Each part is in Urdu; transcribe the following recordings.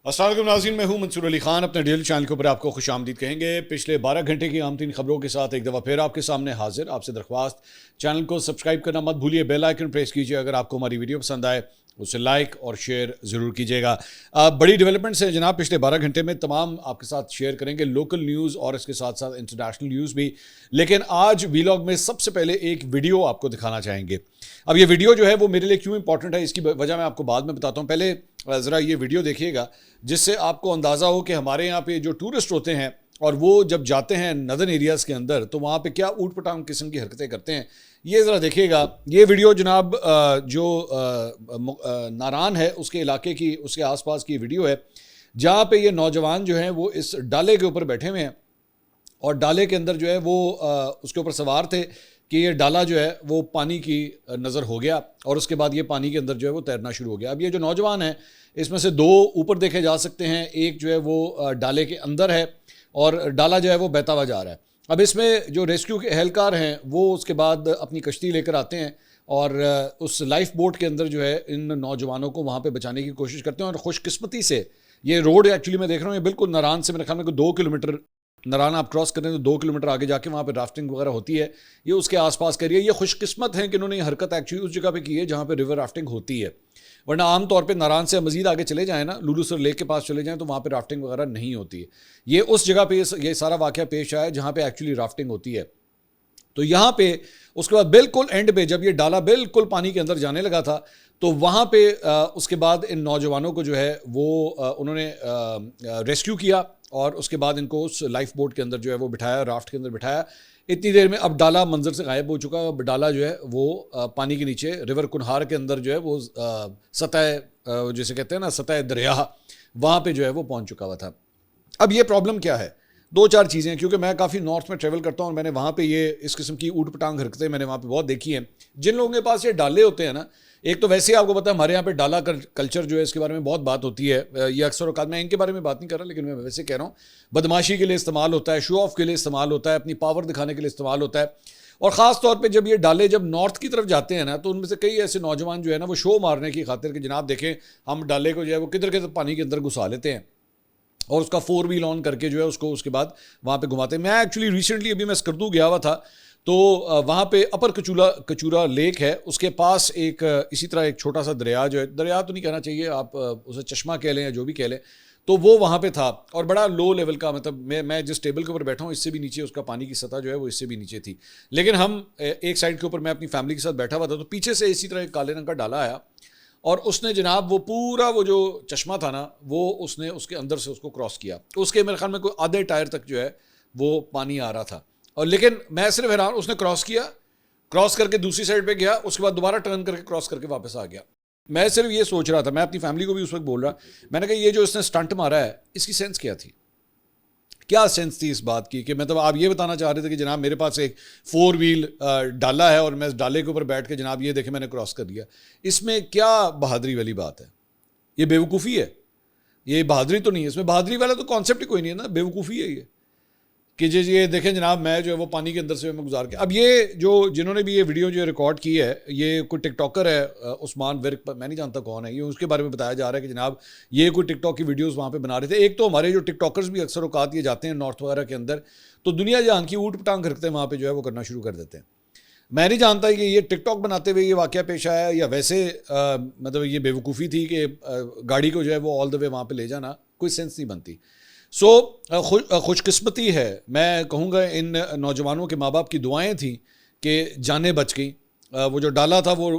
السلام علیکم ناظرین، میں ہوں منصور علی خان، اپنے ڈیلی چینل کے اوپر آپ کو خوش آمدید کہیں گے۔ پچھلے 12 گھنٹے کی اہم ترین خبروں کے ساتھ ایک دفعہ پھر آپ کے سامنے حاضر۔ آپ سے درخواست، چینل کو سبسکرائب کرنا مت بھولیے، بیل آئیکن پریس کیجیے۔ اگر آپ کو ہماری ویڈیو پسند آئے اسے لائک اور شیئر ضرور کیجیے گا۔ بڑی ڈیولپمنٹس ہیں جناب پچھلے 12 گھنٹے میں، تمام آپ کے ساتھ شیئر کریں گے، لوکل نیوز اور اس کے ساتھ ساتھ انٹرنیشنل نیوز بھی۔ لیکن آج ویلاگ میں سب سے پہلے ایک ویڈیو آپ کو دکھانا چاہیں گے۔ اب یہ ویڈیو جو ہے وہ میرے لیے کیوں امپورٹنٹ ہے، اس کی وجہ میں آپ کو بعد میں بتاتا ہوں۔ پہلے ذرا یہ ویڈیو دیکھیے گا جس سے آپ کو اندازہ ہو کہ ہمارے یہاں پہ جو ٹورسٹ ہوتے ہیں اور وہ جب جاتے ہیں نردرن ایریاز کے اندر تو وہاں پہ کیا اوٹ پٹانگ قسم کی حرکتیں کرتے ہیں، یہ ذرا دیکھیے گا۔ یہ ویڈیو جناب جو ناران ہے اس کے علاقے کی، اس کے آس پاس کی ویڈیو ہے، جہاں پہ یہ نوجوان جو ہیں وہ اس ڈالے کے اوپر بیٹھے ہوئے ہیں اور ڈالے کے اندر جو ہے وہ اس کے اوپر سوار تھے کہ یہ ڈالا جو ہے وہ پانی کی نظر ہو گیا اور اس کے بعد یہ پانی کے اندر جو ہے وہ تیرنا شروع ہو گیا۔ اب یہ جو نوجوان ہیں اس میں سے دو اوپر دیکھے جا سکتے ہیں، ایک جو ہے وہ ڈالے کے اندر ہے اور ڈالا جو ہے وہ بہتا ہوا جا رہا ہے۔ اب اس میں جو ریسکیو کے اہلکار ہیں وہ اس کے بعد اپنی کشتی لے کر آتے ہیں اور اس لائف بوٹ کے اندر جو ہے ان نوجوانوں کو وہاں پہ بچانے کی کوشش کرتے ہیں۔ اور خوش قسمتی سے یہ روڈ ایکچولی میں دیکھ رہا ہوں یہ بالکل ناران سے میرے خیال میں کوئی 2 کلومیٹر، ناران آپ کراس کریں تو 2 کلومیٹر آگے جا کے وہاں پہ رافٹنگ وغیرہ ہوتی ہے، یہ اس کے آس پاس کر رہی ہے۔ یہ خوش قسمت ہیں کہ انہوں نے یہ حرکت ایکچولی اس جگہ پہ کی ہے جہاں پہ ریور رافٹنگ ہوتی ہے، ورنہ عام طور پہ ناران سے مزید آگے چلے جائیں نا، لولو سر لیک کے پاس چلے جائیں تو وہاں پہ رافٹنگ وغیرہ نہیں ہوتی ہے۔ یہ اس جگہ پہ یہ سارا واقعہ پیش آیا ہے جہاں پہ ایکچولی رافٹنگ ہوتی ہے۔ تو یہاں پہ اس کے بعد بالکل اینڈ پہ جب یہ ڈالا بالکل پانی کے اندر جانے لگا تھا تو وہاں پہ اس کے بعد ان نوجوانوں کو جو ہے وہ انہوں نے ریسکیو کیا اور اس کے بعد ان کو اس لائف بوٹ کے اندر جو ہے وہ بٹھایا، رافٹ کے اندر بٹھایا۔ اتنی دیر میں اب ڈالا منظر سے غائب ہو چکا، اب ڈالا جو ہے وہ پانی کے نیچے ریور کنہار کے اندر جو ہے وہ سطح جیسے کہتے ہیں نا سطح دریا، وہاں پہ جو ہے وہ پہنچ چکا ہوا تھا۔ اب یہ پرابلم کیا ہے؟ 2-4 چیزیں، کیونکہ میں کافی نارتھ میں ٹریول کرتا ہوں اور میں نے وہاں پہ یہ اس قسم کی اوٹ پٹانگ حرکتیں میں نے وہاں پہ بہت دیکھی ہیں۔ جن لوگوں کے پاس یہ ڈالے ہوتے ہیں نا، ایک تو ویسے آپ کو پتا ہے ہمارے یہاں پہ ڈالا کلچر جو ہے اس کے بارے میں بہت بات ہوتی ہے، یہ اکثر اوقات میں ان کے بارے میں بات نہیں کر رہا لیکن میں ویسے کہہ رہا ہوں، بدماشی کے لیے استعمال ہوتا ہے، شو آف کے لیے استعمال ہوتا ہے، اپنی پاور دکھانے کے لیے استعمال ہوتا ہے۔ اور خاص طور پہ جب یہ ڈالے جب نارتھ کی طرف جاتے ہیں نا تو ان میں سے کئی ایسے نوجوان جو ہے نا وہ شو مارنے کی خاطر کہ جناب دیکھیں ہم ڈالے کو جو ہے وہ کدھر کدھر پانی کے اندر گھسا لیتے ہیں اور اس کا 4 ویل آن کر کے جو ہے اس کو اس کے بعد وہاں پہ گھماتے ہیں۔ میں ایکچولی ریسنٹلی ابھی میں اسکردو گیا ہوا تھا تو وہاں پہ اپر کچورا لیک ہے، اس کے پاس ایک اسی طرح ایک چھوٹا سا دریا جو ہے، دریا تو نہیں کہنا چاہیے، آپ اسے چشمہ کہہ لیں یا جو بھی کہہ لیں، تو وہ وہاں پہ تھا اور بڑا لو لیول کا، مطلب میں جس ٹیبل کے اوپر بیٹھا ہوں اس سے بھی نیچے اس کا پانی کی سطح جو ہے وہ اس سے بھی نیچے تھی۔ لیکن ہم ایک سائڈ کے اوپر میں اپنی فیملی کے ساتھ بیٹھا ہوا تھا تو پیچھے سے اسی طرح ایک کالے رنگ کا ڈالا آیا اور اس نے جناب وہ پورا وہ جو چشمہ تھا نا وہ اس نے اس کے اندر سے اس کو کراس کیا، اس کے میرے خیال میں کوئی آدھے ٹائر تک جو ہے وہ پانی آ رہا تھا۔ اور لیکن میں صرف حیران، اس نے کراس کیا، کراس کر کے دوسری سائڈ پہ گیا، اس کے بعد دوبارہ ٹرن کر کے کراس کر کے واپس آ گیا۔ میں صرف یہ سوچ رہا تھا، میں اپنی فیملی کو بھی اس وقت بول رہا، میں نے کہا یہ جو اس نے سٹنٹ مارا ہے اس کی سینس کیا تھی؟ کیا سینس تھی اس بات کی کہ مطلب آپ یہ بتانا چاہ رہے تھے کہ جناب میرے پاس ایک 4 ویل ڈالا ہے اور میں اس ڈالے کے اوپر بیٹھ کے جناب یہ دیکھیں میں نے کراس کر دیا، اس میں کیا بہادری والی بات ہے؟ یہ بیوقوفی ہے، یہ بہادری تو نہیں ہے، اس میں بہادری والا تو کانسیپٹ ہی کوئی نہیں ہے نا، بیوقوفی ہے یہ کہ جی یہ دیکھیں جناب میں جو ہے وہ پانی کے اندر سے میں گزار کے۔ اب یہ جو جنہوں نے بھی یہ ویڈیو جو ریکارڈ کی ہے یہ کوئی ٹک ٹاکر ہے، عثمان ورک، میں نہیں جانتا کون ہے یہ، اس کے بارے میں بتایا جا رہا ہے کہ جناب یہ کوئی ٹک ٹاک کی ویڈیوز وہاں پہ بنا رہے تھے۔ ایک تو ہمارے جو ٹک ٹاکرز بھی اکثر اوقات یہ جاتے ہیں نارتھ وغیرہ کے اندر تو دنیا جہاں کی اوٹ پٹانگ حرکتیں وہاں پہ جو ہے وہ کرنا شروع کر دیتے ہیں۔ میں نہیں جانتا کہ یہ ٹک ٹاک بناتے ہوئے یہ واقعہ پیش آیا یا ویسے مطلب یہ بیوقوفی تھی کہ گاڑی کو جو ہے وہ آل دا وے وہاں پہ لے جانا، کوئی سینس نہیں بنتی۔ خوش قسمتی ہے، میں کہوں گا ان نوجوانوں کے ماں باپ کی دعائیں تھیں کہ جانیں بچ گئیں۔ وہ جو ڈالا تھا وہ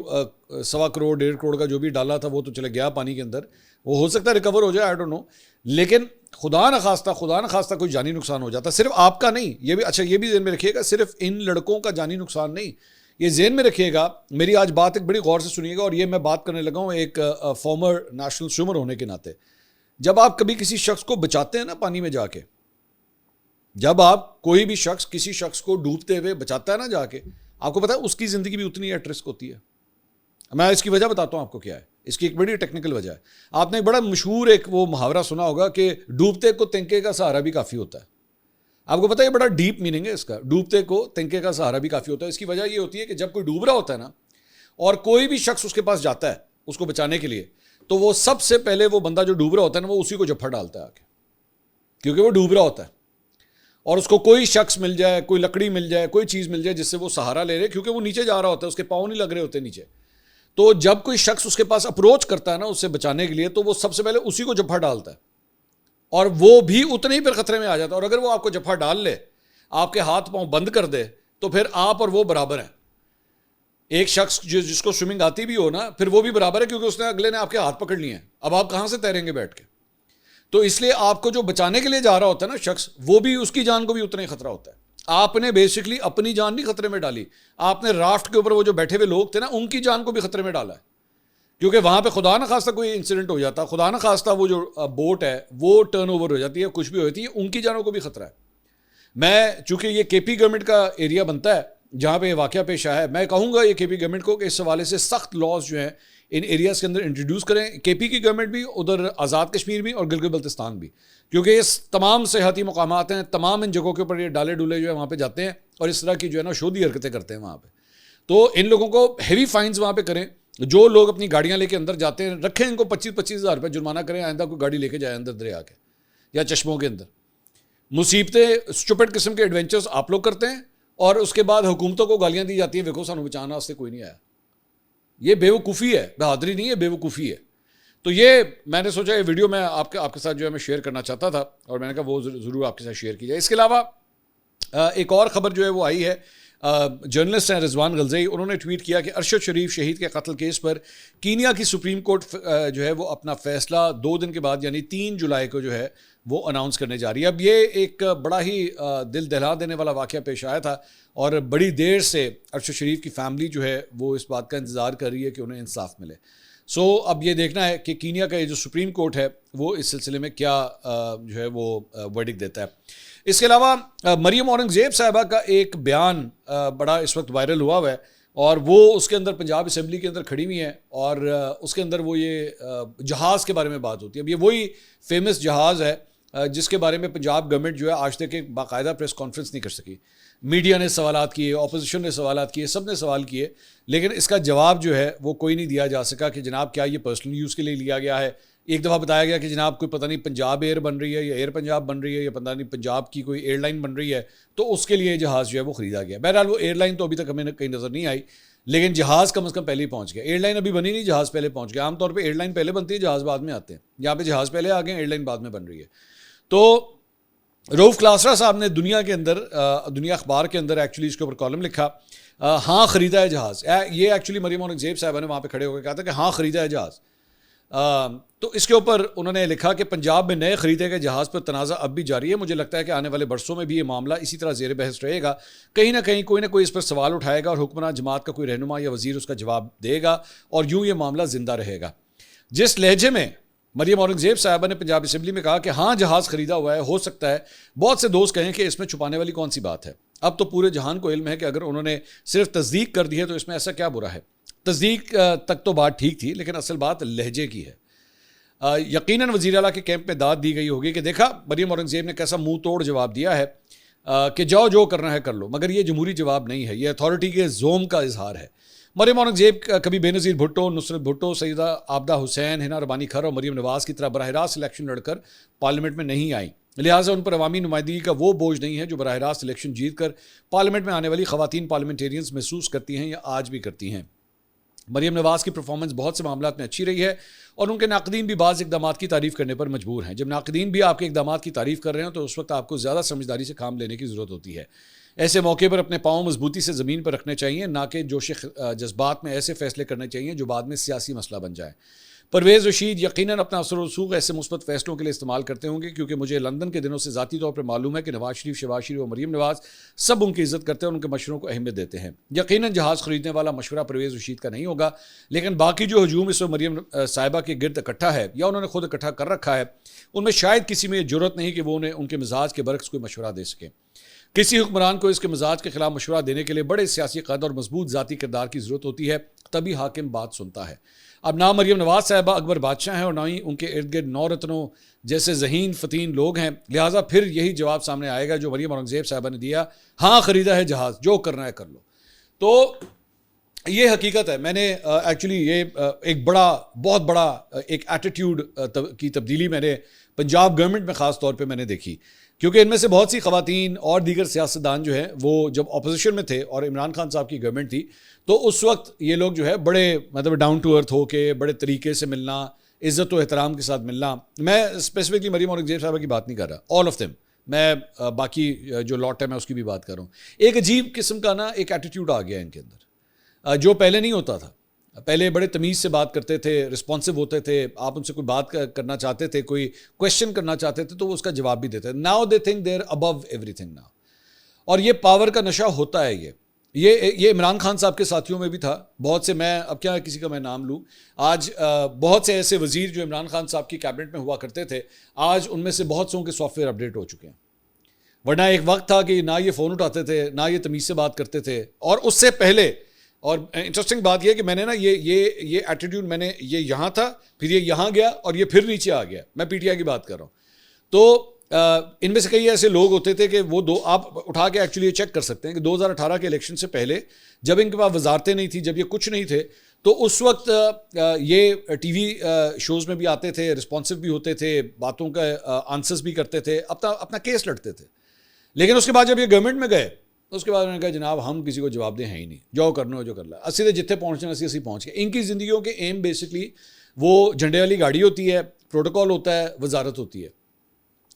1.25 کروڑ 1.5 کروڑ کا جو بھی ڈالا تھا وہ تو چلے گیا پانی کے اندر، وہ ہو سکتا ہے ریکور ہو جائے، آئی ڈونٹ نو، لیکن خدا نخواستہ کوئی جانی نقصان ہو جاتا، صرف آپ کا نہیں، یہ بھی اچھا یہ بھی ذہن میں رکھیے گا، صرف ان لڑکوں کا جانی نقصان نہیں، یہ ذہن میں رکھیے گا۔ میری آج بات ایک بڑی غور سے سنیے گا اور یہ میں بات کرنے لگا ہوں ایک فارمر نیشنل سوئمر ہونے کے ناطے۔ جب آپ کبھی کسی شخص کو بچاتے ہیں نا پانی میں جا کے، جب آپ کوئی بھی شخص کسی شخص کو ڈوبتے ہوئے بچاتا ہے نا جا کے، آپ کو پتا ہے اس کی زندگی بھی اتنی ایٹ رسک ہوتی ہے۔ میں اس کی وجہ بتاتا ہوں آپ کو کیا ہے، اس کی ایک بڑی ٹیکنیکل وجہ ہے۔ آپ نے ایک بڑا مشہور ایک وہ محاورہ سنا ہوگا کہ ڈوبتے کو تنکے کا سہارا بھی کافی ہوتا ہے۔ آپ کو پتا ہے یہ بڑا ڈیپ میننگ ہے اس کا، ڈوبتے کو تنکے کا سہارا بھی کافی ہوتا ہے۔ اس کی وجہ یہ ہوتی ہے کہ جب کوئی ڈوب رہا ہوتا ہے نا اور کوئی بھی شخص اس کے پاس جاتا ہے اس کو بچانے کے لیے تو وہ سب سے پہلے وہ بندہ جو ڈوب رہا ہوتا ہے نا وہ اسی کو جفا ڈالتا ہے آگے, کیونکہ وہ ڈوب رہا ہوتا ہے اور اس کو کوئی شخص مل جائے, کوئی لکڑی مل جائے, کوئی چیز مل جائے جس سے وہ سہارا لے رہے, کیونکہ وہ نیچے جا رہا ہوتا ہے, اس کے پاؤں نہیں لگ رہے ہوتے نیچے. تو جب کوئی شخص اس کے پاس اپروچ کرتا ہے نا اس سے بچانے کے لیے, تو وہ سب سے پہلے اسی کو جفا ڈالتا ہے اور وہ بھی اتنے ہی پھر خطرے میں آ جاتا ہے. اور اگر وہ آپ کو جفا ڈال لے, آپ کے ہاتھ پاؤں بند کر دے, تو پھر آپ اور وہ برابر ہیں. ایک شخص جس کو سوئمنگ آتی بھی ہو نا, پھر وہ بھی برابر ہے, کیونکہ اس نے اگلے نے آپ کے ہاتھ پکڑ لیے ہیں. اب آپ کہاں سے تیریں گے بیٹھ کے؟ تو اس لیے آپ کو جو بچانے کے لیے جا رہا ہوتا ہے نا شخص, وہ بھی اس کی جان کو بھی اتنا ہی خطرہ ہوتا ہے. آپ نے بیسکلی اپنی جان نہیں خطرے میں ڈالی, آپ نے رافٹ کے اوپر وہ جو بیٹھے ہوئے لوگ تھے نا ان کی جان کو بھی خطرے میں ڈالا ہے. کیونکہ وہاں پہ خدا نہ خواستہ کوئی انسیڈنٹ ہو جاتا, خدا نہ خواستہ وہ جو بوٹ ہے وہ ٹرن اوور ہو جاتی ہے, کچھ بھی ہوتی ہے, ان کی جانوں کو بھی خطرہ ہے. میں چونکہ یہ کے پی گورنمنٹ کا ایریا بنتا ہے جہاں پہ یہ واقعہ پیش آیا ہے, میں کہوں گا یہ کے پی گورنمنٹ کو کہ اس حوالے سے سخت لاز جو ہیں ان ایریاز کے اندر انٹروڈیوس کریں. کے پی کی گورنمنٹ بھی, ادھر آزاد کشمیر بھی اور گلگت بلتستان بھی, کیونکہ یہ تمام سیاحتی مقامات ہیں, تمام ان جگہوں کے اوپر یہ ڈالے ڈولے جو ہے وہاں پہ جاتے ہیں اور اس طرح کی جو ہے نا شودھی حرکتیں کرتے ہیں وہاں پہ. تو ان لوگوں کو ہیوی فائنز وہاں پہ کریں. جو لوگ اپنی گاڑیاں لے کے اندر جاتے ہیں رکھیں ان کو 25,000 روپے جرمانہ کریں, آئندہ کوئی گاڑی لے کے جائے اندر دریا کے یا چشموں کے اندر. مصیبتیں, اسٹوپڈ قسم کے ایڈونچرز آپ لوگ کرتے ہیں اور اس کے بعد حکومتوں کو گالیاں دی جاتی ہیں, دیکھو سانو بچانا اس سے کوئی نہیں آیا. یہ بیوقوفی ہے, بہادری نہیں ہے, بیوقوفی ہے. تو یہ میں نے سوچا یہ ویڈیو میں آپ کے ساتھ جو ہے میں شیئر کرنا چاہتا تھا اور میں نے کہا وہ ضرور آپ کے ساتھ شیئر کی جائے. اس کے علاوہ ایک اور خبر جو ہے وہ آئی ہے, جرنلسٹ ہیں رضوان غلزئی, انہوں نے ٹویٹ کیا کہ ارشد شریف شہید کے قتل کیس پر کینیا کی سپریم کورٹ جو ہے وہ اپنا فیصلہ 2 دن کے بعد یعنی 3 جولائی کو جو ہے وہ اناؤنس کرنے جا رہی ہے. اب یہ ایک بڑا ہی دل دہلا دینے والا واقعہ پیش آیا تھا اور بڑی دیر سے ارشد شریف کی فیملی جو ہے وہ اس بات کا انتظار کر رہی ہے کہ انہیں انصاف ملے. اب یہ دیکھنا ہے کہ کینیا کا یہ جو سپریم کورٹ ہے وہ اس سلسلے میں کیا جو ہے وہ ورڈکٹ دیتا ہے. اس کے علاوہ مریم اورنگزیب صاحبہ کا ایک بیان بڑا اس وقت وائرل ہوا ہے اور وہ اس کے اندر پنجاب اسمبلی کے اندر کھڑی ہوئی ہیں اور اس کے اندر وہ یہ جہاز کے بارے میں بات ہوتی ہے. اب یہ وہی فیمس جہاز ہے جس کے بارے میں پنجاب گورنمنٹ جو ہے آج تک ایک باقاعدہ پریس کانفرنس نہیں کر سکی. میڈیا نے سوالات کیے, اپوزیشن نے سوالات کیے, سب نے سوال کیے, لیکن اس کا جواب جو ہے وہ کوئی نہیں دیا جا سکا کہ جناب کیا یہ پرسنل یوز کے لیے لیا گیا ہے. ایک دفعہ بتایا گیا کہ جناب کوئی پتہ نہیں پنجاب ایئر بن رہی ہے یا ایئر پنجاب بن رہی ہے یا پتہ نہیں پنجاب کی کوئی ایئر لائن بن رہی ہے تو اس کے لیے جہاز جو ہے وہ خریدا گیا. بہرحال وہ ایئر لائن تو ابھی تک ہمیں کہیں نظر نہیں آئی, لیکن جہاز کم از کم پہلے ہی پہنچ گیا. ایئر لائن ابھی بنی نہیں, جہاز پہلے پہنچ گیا. عام طور پہ ایئر لائن پہلے بنتی ہے, جہاز بعد میں آتے ہیں. یہاں پہ جہاز پہلے آ گئے, ایئر لائن بعد میں بن رہی ہے. تو روف کلاسرا صاحب نے دنیا کے اندر, دنیا اخبار کے اندر ایکچولی اس کے اوپر کالم لکھا, ہاں خریدا ہے جہاز. یہ ایکچولی مریم اورنگزیب صاحبہ نے وہاں پہ کھڑے ہو کے کہا تھا کہ ہاں خریدا ہے جہاز. تو اس کے اوپر انہوں نے لکھا کہ پنجاب میں نئے خریدے گئے جہاز پر تنازع اب بھی جاری ہے. مجھے لگتا ہے کہ آنے والے برسوں میں بھی یہ معاملہ اسی طرح زیر بحث رہے گا. کہیں نہ کہیں کوئی نہ کوئی اس پر سوال اٹھائے گا اور حکمراں جماعت کا کوئی رہنما یا وزیر اس کا جواب دے گا اور یوں یہ معاملہ زندہ رہے گا. جس لہجے میں مریم اورنگزیب صاحبہ نے پنجاب اسمبلی میں کہا کہ ہاں جہاز خریدا ہوا ہے, ہو سکتا ہے بہت سے دوست کہیں کہ اس میں چھپانے والی کون سی بات ہے. اب تو پورے جہان کو علم ہے کہ اگر انہوں نے صرف تصدیق کر دی ہے تو اس میں ایسا کیا برا ہے. تصدیق تک تو بات ٹھیک تھی, لیکن اصل بات لہجے کی ہے. یقیناً وزیر اعلیٰ کے کیمپ میں داد دی گئی ہوگی کہ دیکھا مریم اورنگزیب نے کیسا منہ توڑ جواب دیا ہے کہ جاؤ جو کرنا ہے کر لو, مگر یہ جمہوری جواب نہیں ہے, یہ اتھارٹی کے زوم کا اظہار ہے. مریم اورنگزیب کبھی بے نظیر بھٹو, نصرت بھٹو, سیدہ عابدہ حسین, حنا ربانی کھر اور مریم نواز کی طرح براہ راست الیکشن لڑ کر پارلیمنٹ میں نہیں آئیں, لہٰذا ان پر عوامی نمائندگی کا وہ بوجھ نہیں ہے جو براہ راست الیکشن جیت کر پارلیمنٹ میں آنے والی خواتین پارلیمنٹیرینز محسوس کرتی ہیں یا آج بھی کرتی ہیں. مریم نواز کی پرفارمنس بہت سے معاملات میں اچھی رہی ہے اور ان کے ناقدین بھی بعض اقدامات کی تعریف کرنے پر مجبور ہیں. جب ناقدین بھی آپ کے اقدامات کی تعریف کر رہے ہیں تو اس وقت آپ کو زیادہ سمجھداری سے کام لینے کی ضرورت ہوتی ہے. ایسے موقع پر اپنے پاؤں مضبوطی سے زمین پر رکھنے چاہیے, نہ کہ جوش جذبات میں ایسے فیصلے کرنے چاہیے جو بعد میں سیاسی مسئلہ بن جائے. پرویز رشید یقیناً اپنا اثر و رسوخ ایسے مثبت فیصلوں کے لیے استعمال کرتے ہوں گے, کیونکہ مجھے لندن کے دنوں سے ذاتی طور پر معلوم ہے کہ نواز شریف, شہباز شریف اور مریم نواز سب ان کی عزت کرتے ہیں اور ان کے مشوروں کو اہمیت دیتے ہیں. یقیناً جہاز خریدنے والا مشورہ پرویز رشید کا نہیں ہوگا, لیکن باقی جو ہجوم اس وقت مریم صاحبہ کے گرد اکٹھا ہے یا انہوں نے خود اکٹھا کر رکھا ہے, ان میں شاید کسی میں یہ جرت نہیں کہ وہ انہیں ان کے مزاج کے برعکس کوئی مشورہ دے سکیں. کسی حکمران کو اس کے مزاج کے خلاف مشورہ دینے کے لیے بڑے سیاسی قد اور مضبوط ذاتی کردار کی ضرورت ہوتی ہے, تبھی حاکم بات سنتا ہے. اب نہ مریم نواز صاحبہ اکبر بادشاہ ہیں اور نہ ہی ان کے ارد گرد 9 رتنوں جیسے ذہین فتین لوگ ہیں, لہٰذا پھر یہی جواب سامنے آئے گا جو مریم اورنگزیب صاحبہ نے دیا, ہاں خریدا ہے جہاز, جو کرنا ہے کر لو. تو یہ حقیقت ہے. میں نے ایکچولی یہ ایک بہت بڑا ایک ایٹیٹیوڈ کی تبدیلی میں نے پنجاب گورنمنٹ میں خاص طور پہ میں نے دیکھی, کیونکہ ان میں سے بہت سی خواتین اور دیگر سیاستدان جو ہیں وہ جب اپوزیشن میں تھے اور عمران خان صاحب کی گورنمنٹ تھی تو اس وقت یہ لوگ جو ہے بڑے مطلب ڈاؤن ٹو ارتھ ہو کے بڑے طریقے سے ملنا, عزت و احترام کے ساتھ ملنا. میں اسپیسیفکلی مریم اورنگزیب صاحبہ کی بات نہیں کر رہا, آل آف دیم, میں باقی جو لاٹ ہے میں اس کی بھی بات کر رہا ہوں. ایک عجیب قسم کا نا ایک ایٹیٹیوڈ آ گیا ان کے اندر جو پہلے نہیں ہوتا تھا. پہلے بڑے تمیز سے بات کرتے تھے, رسپانسو ہوتے تھے, آپ ان سے کوئی بات کرنا چاہتے تھے, کوئی کویشچن کرنا چاہتے تھے تو وہ اس کا جواب بھی دیتے. Now they think they are above every thing now. اور یہ پاور کا نشہ ہوتا ہے. یہ عمران خان صاحب کے ساتھیوں میں بھی تھا بہت سے. میں اب کیا کسی کا میں نام لوں, آج بہت سے ایسے وزیر جو عمران خان صاحب کی کیبنٹ میں ہوا کرتے تھے, آج ان میں سے بہت سوں کے سافٹ ویئر اپڈیٹ ہو چکے ہیں. ورنہ ایک وقت تھا کہ نہ یہ فون اٹھاتے تھے, نہ یہ تمیز سے بات کرتے تھے. اور اس سے پہلے, اور انٹرسٹنگ بات یہ کہ میں نے نا یہ ایٹیٹیوڈ میں نے یہ یہاں تھا, پھر یہ یہاں گیا اور یہ پھر نیچے آ گیا. میں پی ٹی آئی کی بات کر رہا ہوں. تو ان میں سے کئی ایسے لوگ ہوتے تھے کہ وہ آپ اٹھا کے ایکچولی یہ چیک کر سکتے ہیں کہ 2018 کے الیکشن سے پہلے جب ان کے پاس وزارتیں نہیں تھیں, جب یہ کچھ نہیں تھے, تو اس وقت یہ ٹی وی شوز میں بھی آتے تھے, رسپانسو بھی ہوتے تھے, باتوں کا آنسرز بھی کرتے تھے, اپنا کیس لڑتے تھے. لیکن اس کے بعد جب یہ گورنمنٹ میں گئے اس کے بعد انہوں نے کہا جناب ہم کسی کو جواب دیں ہیں ہی نہیں, جو کرنا ہو جو کر لیں, اسی جتنے پہنچنا اسی پہنچ گئے. ان کی زندگیوں کے ایم بیسکلی وہ جھنڈے والی گاڑی ہوتی ہے, پروٹوکول ہوتا ہے, وزارت ہوتی ہے.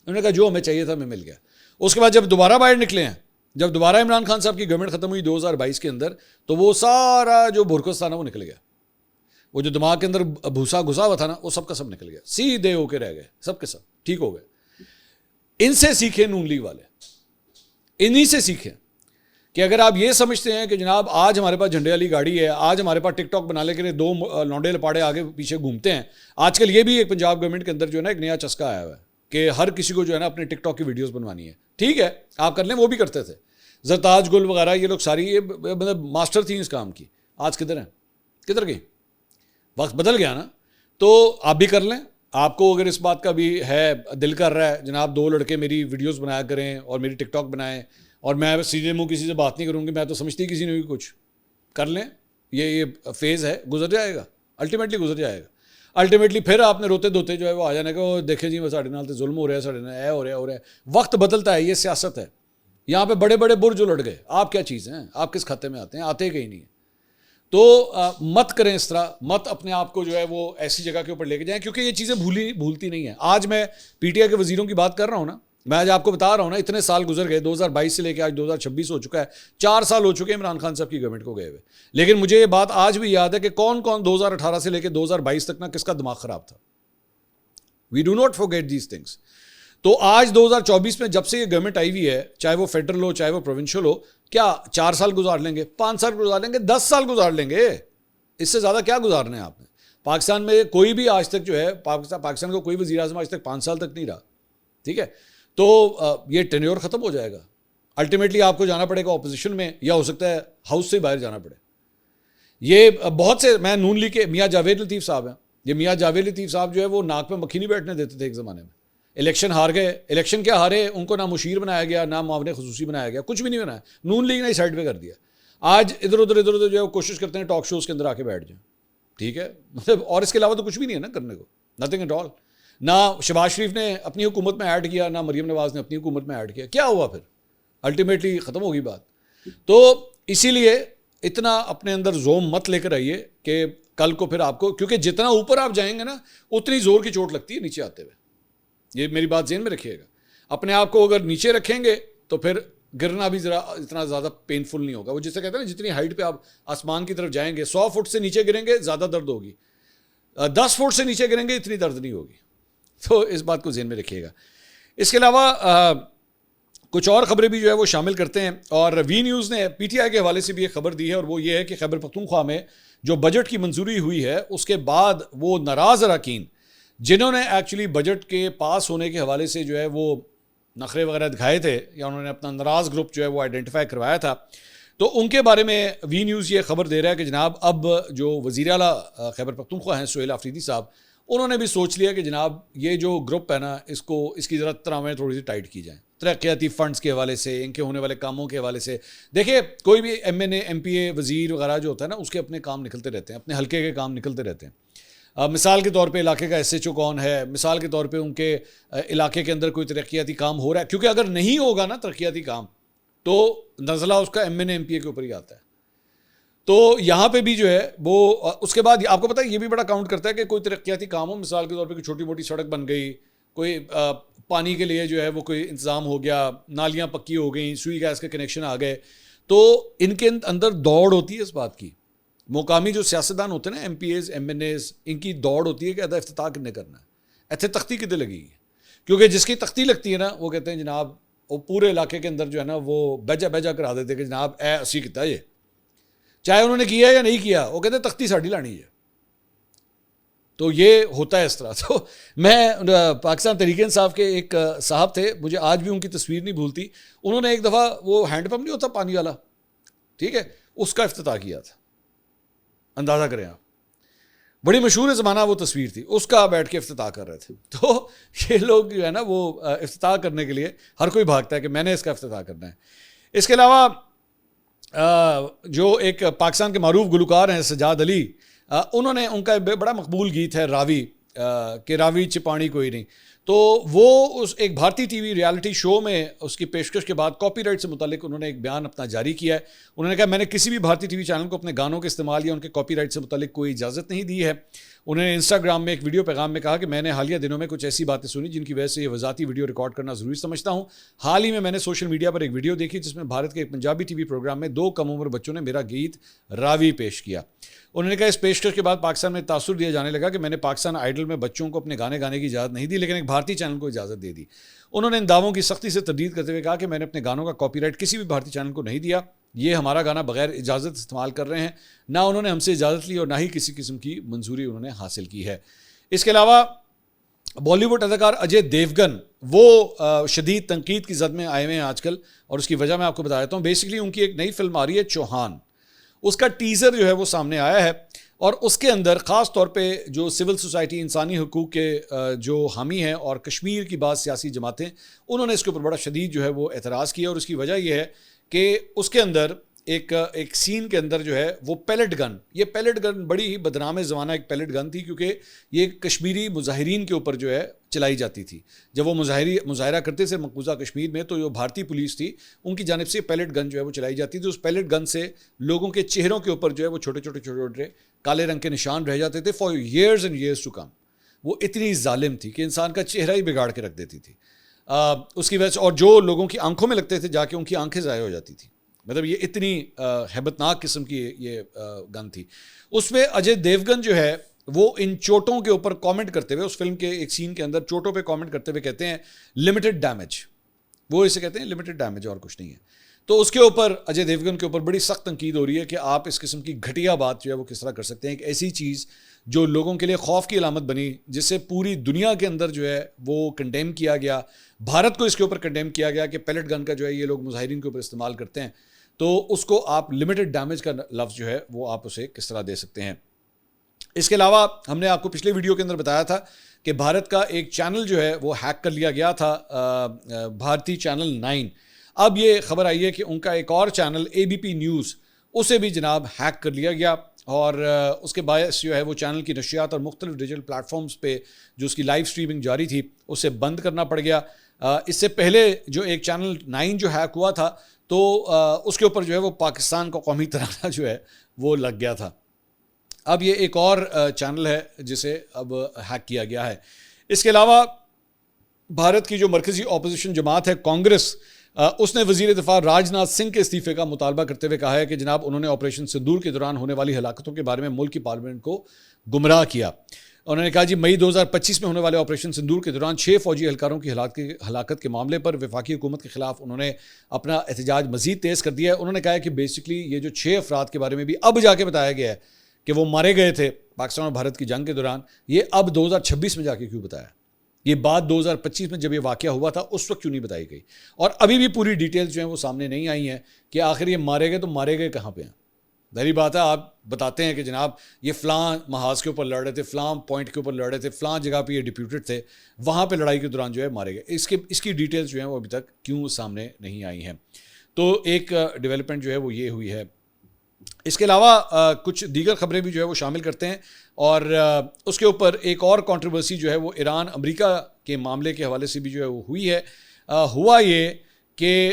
انہوں نے کہا جو ہمیں چاہیے تھا ہمیں مل گیا. اس کے بعد جب دوبارہ باہر نکلے ہیں, جب دوبارہ عمران خان صاحب کی گورنمنٹ ختم ہوئی 2022 کے اندر, تو وہ سارا جو بھرکس تھا نا وہ نکل گیا. وہ جو دماغ کے اندر بھوسا گھسا ہوا تھا نا وہ سب کا سب نکل گیا, سیدھے ہو کے رہ گئے, سب کے سب ٹھیک ہو گئے. ان سے سیکھیں نون لیگ والے, انہی سے سیکھیں کہ اگر آپ یہ سمجھتے ہیں کہ جناب آج ہمارے پاس جھنڈے والی گاڑی ہے, آج ہمارے پاس ٹک ٹاک بنانے کے لیے 2 لونڈے لپاڑے آگے پیچھے گھومتے ہیں. آج کل یہ بھی ایک پنجاب گورنمنٹ کے اندر جو ہے نا ایک نیا چسکا آیا ہوا ہے کہ ہر کسی کو جو ہے نا اپنے ٹک ٹاک کی ویڈیوز بنوانی ہے. ٹھیک ہے آپ کر لیں, وہ بھی کرتے تھے. زرتاج گل وغیرہ یہ لوگ ساری یہ مطلب ماسٹر تھیں اس کام کی. آج کدھر ہیں, کدھر گئی, وقت بدل گیا نا. تو آپ بھی کر لیں. آپ کو اگر اس بات کا بھی ہے, دل کر رہا ہے جناب 2 لڑکے میری ویڈیوز بنایا کریں اور میری ٹک ٹاک بنائیں اور میں سیدھے منہ کسی سے بات نہیں کروں گی, میں تو سمجھتی کسی نے بھی کچھ کر لیں. یہ فیز ہے, گزر جائے گا, الٹیمیٹلی گزر جائے گا. الٹیمیٹلی پھر آپ نے روتے دھوتے جو ہے وہ آ جانے کا, وہ دیکھیں جی وہ ساڑھے نال تو ظلم ہو رہا ہے, ساڑھے نال ہو رہا ہے. وقت بدلتا ہے, یہ سیاست ہے. یہاں پہ بڑے بڑے برج الٹ گئے. آپ کیا چیز ہیں, آپ کس کھاتے میں آتے ہیں, آتے کہیں نہیں ہیں. تو مت کریں اس طرح, مت اپنے آپ کو جو ہے وہ ایسی جگہ کے اوپر لے کے جائیں, کیونکہ یہ چیزیں بھولتی نہیں ہیں. آج میں پی ٹی آئی کے وزیروں کی بات کر رہا ہوں نا, میں آج آپ کو بتا رہا ہوں نا, اتنے سال گزر گئے, 2022 سے لے کے آج 2026 ہو چکا ہے, 4 سال ہو چکے ہیں عمران خان صاحب کی گورنمنٹ کو گئے ہوئے. لیکن مجھے یہ بات آج بھی یاد ہے کہ کون 2018 سے لے کے 2022 تک نا کس کا دماغ خراب تھا. We do not forget these things. تو آج 2024 میں جب سے یہ گورنمنٹ آئی ہوئی ہے, چاہے وہ فیڈرل ہو چاہے وہ پروونشل ہو, کیا 4 سال گزار لیں گے, 5 سال گزار لیں گے, 10 سال گزار لیں گے, اس سے زیادہ کیا گزارنے ہیں آپ نے. پاکستان میں کوئی بھی آج تک جو ہے, پاکستان کا کوئی وزیر اعظم آج تک 5 سال تک نہیں رہا. ٹھیک ہے, تو یہ ٹینیور ختم ہو جائے گا. الٹیمیٹلی آپ کو جانا پڑے گا اپوزیشن میں, یا ہو سکتا ہے ہاؤس سے باہر جانا پڑے. یہ بہت سے, میں نون لیگ کے میاں جاوید لطیف صاحب ہیں, یہ میاں جاوید لطیف صاحب جو ہے وہ ناک پہ مکھی نہیں بیٹھنے دیتے تھے ایک زمانے میں. الیکشن ہار گئے, الیکشن کیا ہارے, ان کو نہ مشیر بنایا گیا, نہ معاون خصوصی بنایا گیا, کچھ بھی نہیں بنایا. نون لیگ نے سائڈ پہ کر دیا. آج ادھر ادھر جو ہے وہ کوشش کرتے ہیں ٹاک شوز کے اندر آ کے بیٹھ جائیں. ٹھیک ہے, مطلب اور اس کے علاوہ تو کچھ بھی نہیں ہے نا کرنے کو, نتھنگ ایٹ آل. نہ شہباز شریف نے اپنی حکومت میں ایڈ کیا, نہ مریم نواز نے اپنی حکومت میں ایڈ کیا. کیا ہوا پھر, الٹیمیٹلی ختم ہوگی بات. تو اسی لیے اتنا اپنے اندر زوم مت لے کر آئیے کہ کل کو پھر آپ کو, کیونکہ جتنا اوپر آپ جائیں گے نا اتنی زور کی چوٹ لگتی ہے نیچے آتے ہوئے. یہ میری بات ذہن میں رکھیے گا. اپنے آپ کو اگر نیچے رکھیں گے تو پھر گرنا بھی ذرا اتنا زیادہ پینفل نہیں ہوگا. وہ جسے کہتے ہیں نا, جتنی ہائٹ پہ آپ آسمان کی طرف جائیں گے, 100 فٹ سے نیچے گریں گے زیادہ درد ہوگی, 10 فٹ سے نیچے گریں گے اتنی درد نہیں ہوگی. تو اس بات کو ذہن میں رکھیے گا. اس کے علاوہ کچھ اور خبریں بھی جو ہے وہ شامل کرتے ہیں, اور وی نیوز نے پی ٹی آئی کے حوالے سے بھی ایک خبر دی ہے, اور وہ یہ ہے کہ خیبر پختونخوا میں جو بجٹ کی منظوری ہوئی ہے اس کے بعد وہ ناراض اراکین جنہوں نے ایکچولی بجٹ کے پاس ہونے کے حوالے سے جو ہے وہ نخرے وغیرہ دکھائے تھے, یا انہوں نے اپنا ناراض گروپ جو ہے وہ آئیڈینٹیفائی کروایا تھا, تو ان کے بارے میں وی نیوز یہ خبر دے رہا ہے کہ جناب اب جو وزیر اعلیٰ خیبر پختونخوا ہیں سہیل آفریدی صاحب, انہوں نے بھی سوچ لیا کہ جناب یہ جو گروپ ہے نا اس کی ذرا تراویں تھوڑی سی ٹائٹ کی جائیں، ترقیاتی فنڈز کے حوالے سے، ان کے ہونے والے کاموں کے حوالے سے. دیکھیے کوئی بھی ایم این اے، ایم پی اے، وزیر وغیرہ جو ہوتا ہے نا، اس کے اپنے کام نکلتے رہتے ہیں، اپنے حلقے کے کام نکلتے رہتے ہیں. مثال کے طور پہ علاقے کا ایس ایچ او کون ہے، مثال کے طور پہ ان کے علاقے کے اندر کوئی ترقیاتی کام ہو رہا ہے، کیونکہ اگر نہیں ہوگا نا ترقیاتی کام تو نزلہ اس کا ایم این اے، ایم پی اے کے اوپر ہی آتا ہے. تو یہاں پہ بھی جو ہے وہ اس کے بعد آپ کو پتہ ہے یہ بھی بڑا کاؤنٹ کرتا ہے کہ کوئی ترقیاتی کام ہو، مثال کے طور پہ کوئی چھوٹی موٹی سڑک بن گئی، کوئی پانی کے لیے جو ہے وہ کوئی انتظام ہو گیا، نالیاں پکی ہو گئیں، سوئی گیس کے کنیکشن آ گئے، تو ان کے اندر دوڑ ہوتی ہے اس بات کی. مقامی جو سیاستدان ہوتے ہیں نا، MPAs, MNAs, ان کی دوڑ ہوتی ہے کہ ادا افتتاح کتنے کرنا ہے، ایتھے تختی کتنے لگے گی. کیونکہ جس کی تختی لگتی ہے نا، وہ کہتے ہیں جناب وہ پورے علاقے کے اندر جو ہے نا وہ بیجا کرا دیتے ہیں کہ جناب اے اسی کتا یہ، چاہے انہوں نے کیا یا نہیں کیا، وہ کہتے ہیں تختی ساڑی لانی ہے. تو یہ ہوتا ہے اس طرح. تو میں پاکستان تحریک انصاف کے ایک صاحب تھے، مجھے آج بھی ان کی تصویر نہیں بھولتی، انہوں نے ایک دفعہ وہ ہینڈ پمپ نہیں ہوتا پانی والا، ٹھیک ہے، اس کا افتتاح کیا تھا. اندازہ کریں آپ، بڑی مشہور زمانہ وہ تصویر تھی، اس کا بیٹھ کے افتتاح کر رہے تھے. تو یہ لوگ جو ہے نا وہ افتتاح کرنے کے لیے ہر کوئی بھاگتا ہے کہ میں نے اس کا افتتاح کرنا ہے. اس کے علاوہ جو ایک پاکستان کے معروف گلوکار ہیں سجاد علی، انہوں نے ان کا بڑا مقبول گیت ہے راوی، کہ راوی چپانی کوئی نہیں. تو وہ اس ایک بھارتی ٹی وی ریالٹی شو میں اس کی پیشکش کے بعد کاپی رائٹ سے متعلق انہوں نے ایک بیان اپنا جاری کیا ہے. انہوں نے کہا میں نے کسی بھی بھارتی ٹی وی چینل کو اپنے گانوں کے استعمال یا ان کے کاپی رائٹ سے متعلق کوئی اجازت نہیں دی ہے. انہوں نے انسٹاگرام میں ایک ویڈیو پیغام میں کہا کہ میں نے حالیہ دنوں میں کچھ ایسی باتیں سنی جن کی وجہ سے یہ وضاحتی ویڈیو ریکارڈ کرنا ضروری سمجھتا ہوں. حال ہی میں نے سوشل میڈیا پر ایک ویڈیو دیکھی جس میں بھارت کے ایک پنجابی ٹی وی پروگرام میں 2 کم عمر بچوں نے میرا گیت راوی پیش کیا. انہوں نے کہا اس پیشکش کے بعد پاکستان میں تاثر دیا جانے لگا کہ میں نے پاکستان آئیڈل میں بچوں کو اپنے گانے گانے کی اجازت نہیں دی، لیکن ایک بھارتی چینل کو اجازت دے دی. انہوں نے ان دعووں کی سختی سے تردید کرتے ہوئے کہا کہ میں نے اپنے گانوں کا کاپی رائٹ کسی بھی بھارتی چینل کو نہیں دیا، یہ ہمارا گانا بغیر اجازت استعمال کر رہے ہیں، نہ انہوں نے ہم سے اجازت لی اور نہ ہی کسی قسم کی منظوری انہوں نے حاصل کی ہے. اس کے علاوہ بالی ووڈ اداکار اجے دیوگن وہ شدید تنقید کی زد میں آئے ہوئے ہیں آج کل، اور اس کی وجہ میں آپ کو بتا دیتا ہوں. بیسکلی ان کی ایک نئی فلم آ رہی ہے چوہان، اس کا ٹیزر جو ہے وہ سامنے آیا ہے، اور اس کے اندر خاص طور پہ جو سول سوسائٹی، انسانی حقوق کے جو حامی ہیں اور کشمیر کی بعض سیاسی جماعتیں، انہوں نے اس کے اوپر بڑا شدید جو ہے وہ اعتراض کیا. اور اس کی وجہ یہ ہے کہ اس کے اندر ایک سین کے اندر جو ہے وہ پیلٹ گن، یہ پیلٹ گن بڑی ہی بدنام زمانہ ایک پیلٹ گن تھی، کیونکہ یہ کشمیری مظاہرین کے اوپر جو ہے چلائی جاتی تھی. جب وہ مظاہرہ کرتے تھے مقبوضہ کشمیر میں، تو جو بھارتی پولیس تھی ان کی جانب سے پیلٹ گن جو ہے وہ چلائی جاتی تھی. اس پیلٹ گن سے لوگوں کے چہروں کے اوپر جو ہے وہ چھوٹے چھوٹے کالے رنگ کے نشان رہ جاتے تھے for years and years to come. وہ اتنی ظالم تھی کہ انسان کا چہرہ ہی بگاڑ کے رکھ دیتی تھی اس کی وجہ سے، اور جو لوگوں کی آنکھوں میں لگتے تھے جا کے ان کی آنکھیں ضائع ہو جاتی تھی. مطلب یہ اتنی ہیبتناک قسم کی یہ گن تھی. اس میں اجے دیوگن جو ہے وہ ان چوٹوں کے اوپر کامنٹ کرتے ہوئے، اس فلم کے ایک سین کے اندر چوٹوں پہ کامنٹ کرتے ہوئے کہتے ہیں لمیٹڈ ڈیمیج، وہ اسے کہتے ہیں لمیٹڈ ڈیمیج اور کچھ نہیں ہے. تو اس کے اوپر اجے دیوگن کے اوپر بڑی سخت تنقید ہو رہی ہے کہ آپ اس قسم کی گھٹیا بات جو ہے وہ کس طرح کر سکتے ہیں. ایک ایسی چیز جو لوگوں کے لیے خوف کی علامت بنی، جس سے پوری دنیا کے اندر جو ہے وہ کنڈیم کیا گیا، بھارت کو اس کے اوپر کنڈیم کیا گیا کہ پیلٹ گن کا جو ہے یہ لوگ مظاہرین کے اوپر استعمال کرتے ہیں، تو اس کو آپ لمیٹڈ ڈیمیج کا لفظ جو ہے وہ آپ اسے کس طرح دے سکتے ہیں. اس کے علاوہ ہم نے آپ کو پچھلے ویڈیو کے اندر بتایا تھا کہ بھارت کا ایک چینل جو ہے وہ ہیک کر لیا گیا تھا، بھارتی چینل 9. اب یہ خبر آئی ہے کہ ان کا ایک اور چینل ABP نیوز، اسے بھی جناب ہیک کر لیا گیا، اور اس کے باعث جو ہے وہ چینل کی نشریات اور مختلف ڈیجیٹل پلیٹ فارمز پہ جو اس کی لائیو اسٹریمنگ جاری تھی اسے بند کرنا پڑ گیا. اس سے پہلے جو ایک چینل 9 جو ہیک ہوا تھا، تو اس کے اوپر جو ہے وہ پاکستان کا قومی ترانہ جو ہے وہ لگ گیا تھا. اب یہ ایک اور چینل ہے جسے اب ہیک کیا گیا ہے. اس کے علاوہ بھارت کی جو مرکزی اپوزیشن جماعت ہے کانگریس، اس نے وزیر دفاع راج ناتھ سنگھ کے استعفے کا مطالبہ کرتے ہوئے کہا ہے کہ جناب انہوں نے آپریشن سندور کے دوران ہونے والی ہلاکتوں کے بارے میں ملک کی پارلیمنٹ کو گمراہ کیا. انہوں نے کہا جی مئی 2025 میں ہونے والے آپریشن سندور کے دوران 6 فوجی اہلکاروں کی ہلاکت کے معاملے پر وفاقی حکومت کے خلاف انہوں نے اپنا احتجاج مزید تیز کر دیا ہے. انہوں نے کہا کہ بیسکلی یہ جو 6 افراد کے بارے میں بھی اب جا کے بتایا گیا ہے کہ وہ مارے گئے تھے پاکستان اور بھارت کی جنگ کے دوران، یہ اب 2026 میں جا کے کیوں بتایا؟ یہ بات 2025 میں جب یہ واقعہ ہوا تھا اس وقت کیوں نہیں بتائی گئی؟ اور ابھی بھی پوری ڈیٹیلز جو ہیں وہ سامنے نہیں آئی ہیں کہ آخر یہ مارے گئے تو مارے گئے کہاں پہ ہیں. ظاہری بات ہے آپ بتاتے ہیں کہ جناب یہ فلاں محاذ کے اوپر لڑ رہے تھے، فلاں پوائنٹ کے اوپر لڑ رہے تھے، فلاں جگہ پہ یہ ڈپیوٹڈ تھے، وہاں پہ لڑائی کے دوران جو ہے مارے گئے. اس کی ڈیٹیلز جو ہیں وہ ابھی تک کیوں سامنے نہیں آئی ہیں. تو ایک ڈیولپمنٹ جو ہے وہ یہ ہوئی ہے. اس کے علاوہ کچھ دیگر خبریں بھی جو ہے وہ شامل کرتے ہیں، اور اس کے اوپر ایک اور کنٹروورسی جو ہے وہ ایران امریکہ کے معاملے کے حوالے سے بھی جو ہے وہ ہوئی ہے. ہوا یہ کہ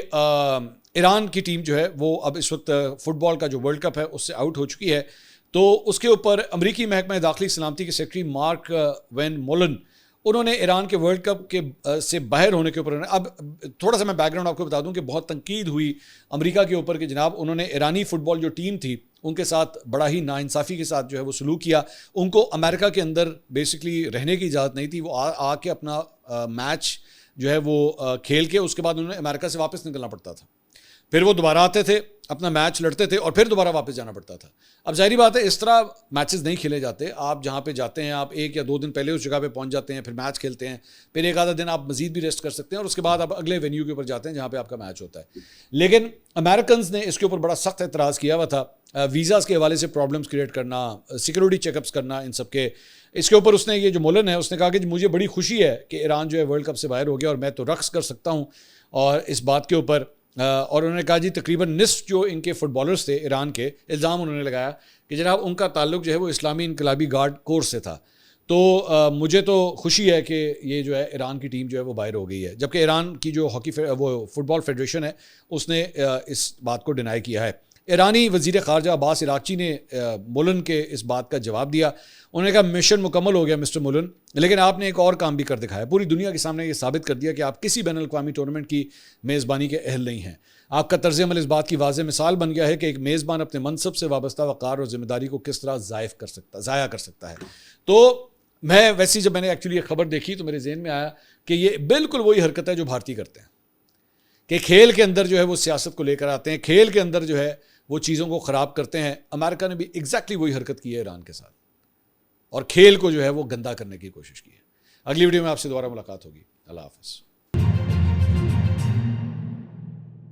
ایران کی ٹیم جو ہے وہ اب اس وقت فٹ بال کا جو ورلڈ کپ ہے اس سے آؤٹ ہو چکی ہے. تو اس کے اوپر امریکی محکمہ داخلی سلامتی کے سیکرٹری مارک وین مولن انہوں نے ایران کے ورلڈ کپ کے سے باہر ہونے کے اوپر، اب تھوڑا سا میں بیک گراؤنڈ آپ کو بتا دوں کہ بہت تنقید ہوئی امریکہ کے اوپر کہ جناب انہوں نے ایرانی فٹ بال جو ٹیم تھی ان کے ساتھ بڑا ہی ناانصافی کے ساتھ جو ہے وہ سلوک کیا. ان کو امریکہ کے اندر بیسکلی رہنے کی اجازت نہیں تھی. وہ آ کے اپنا میچ جو ہے وہ کھیل کے اس کے بعد انہوں نے امریکہ سے واپس نکلنا پڑتا تھا. پھر وہ دوبارہ آتے تھے، اپنا میچ لڑتے تھے اور پھر دوبارہ واپس جانا پڑتا تھا. اب ظاہری بات ہے اس طرح میچز نہیں کھیلے جاتے. آپ جہاں پہ جاتے ہیں آپ 1 یا 2 دن پہلے اس جگہ پہ پہنچ جاتے ہیں، پھر میچ کھیلتے ہیں، پھر ایک آدھا دن آپ مزید بھی ریسٹ کر سکتے ہیں اور اس کے بعد آپ اگلے وینیو کے اوپر جاتے ہیں جہاں پہ آپ کا میچ ہوتا ہے. لیکن امریکنز نے اس کے اوپر بڑا سخت اعتراض کیا ہوا تھا. ویزاز کے حوالے سے پرابلمس کریٹ کرنا، سیکورٹی چیک اپس کرنا، ان سب کے اس کے اوپر اس نے یہ جو مولن ہے اس نے کہا کہ مجھے بڑی خوشی ہے کہ ایران جو ہے ورلڈ کپ سے باہر ہو گیا اور میں تو رقص کر سکتا ہوں اور اس بات کے اوپر. اور انہوں نے کہا جی تقریباً نصف جو ان کے فٹ بالرز تھے ایران کے، الزام انہوں نے لگایا کہ جناب ان کا تعلق جو ہے وہ اسلامی انقلابی گارڈ کورس سے تھا. تو مجھے تو خوشی ہے کہ یہ جو ہے ایران کی ٹیم جو ہے وہ باہر ہو گئی ہے، جبکہ ایران کی جو وہ فٹ بال فیڈریشن ہے اس نے اس بات کو ڈینائی کیا ہے. ایرانی وزیر خارجہ عباس عراقچی نے مولن کے اس بات کا جواب دیا. انہوں نے کہا مشن مکمل ہو گیا مسٹر مولن، لیکن آپ نے ایک اور کام بھی کر دکھایا، پوری دنیا کے سامنے یہ ثابت کر دیا کہ آپ کسی بین الاقوامی ٹورنامنٹ کی میزبانی کے اہل نہیں ہیں. آپ کا طرز عمل اس بات کی واضح مثال بن گیا ہے کہ ایک میزبان اپنے منصب سے وابستہ وقار اور ذمہ داری کو کس طرح ضائع کر سکتا ہے. تو میں ویسی جب میں نے ایکچولی یہ خبر دیکھی تو میرے ذہن میں آیا کہ یہ بالکل وہی حرکت ہے جو بھارتی کرتے ہیں کہ کھیل کے اندر جو ہے وہ سیاست کو لے کر آتے ہیں، کھیل کے اندر جو ہے وہ چیزوں کو خراب کرتے ہیں. امریکہ نے بھی ایگزیکٹلی وہی حرکت کی ہے ایران کے ساتھ اور کھیل کو جو ہے وہ گندا کرنے کی کوشش کی ہے. اگلی ویڈیو میں آپ سے دوبارہ ملاقات ہوگی. اللہ حافظ.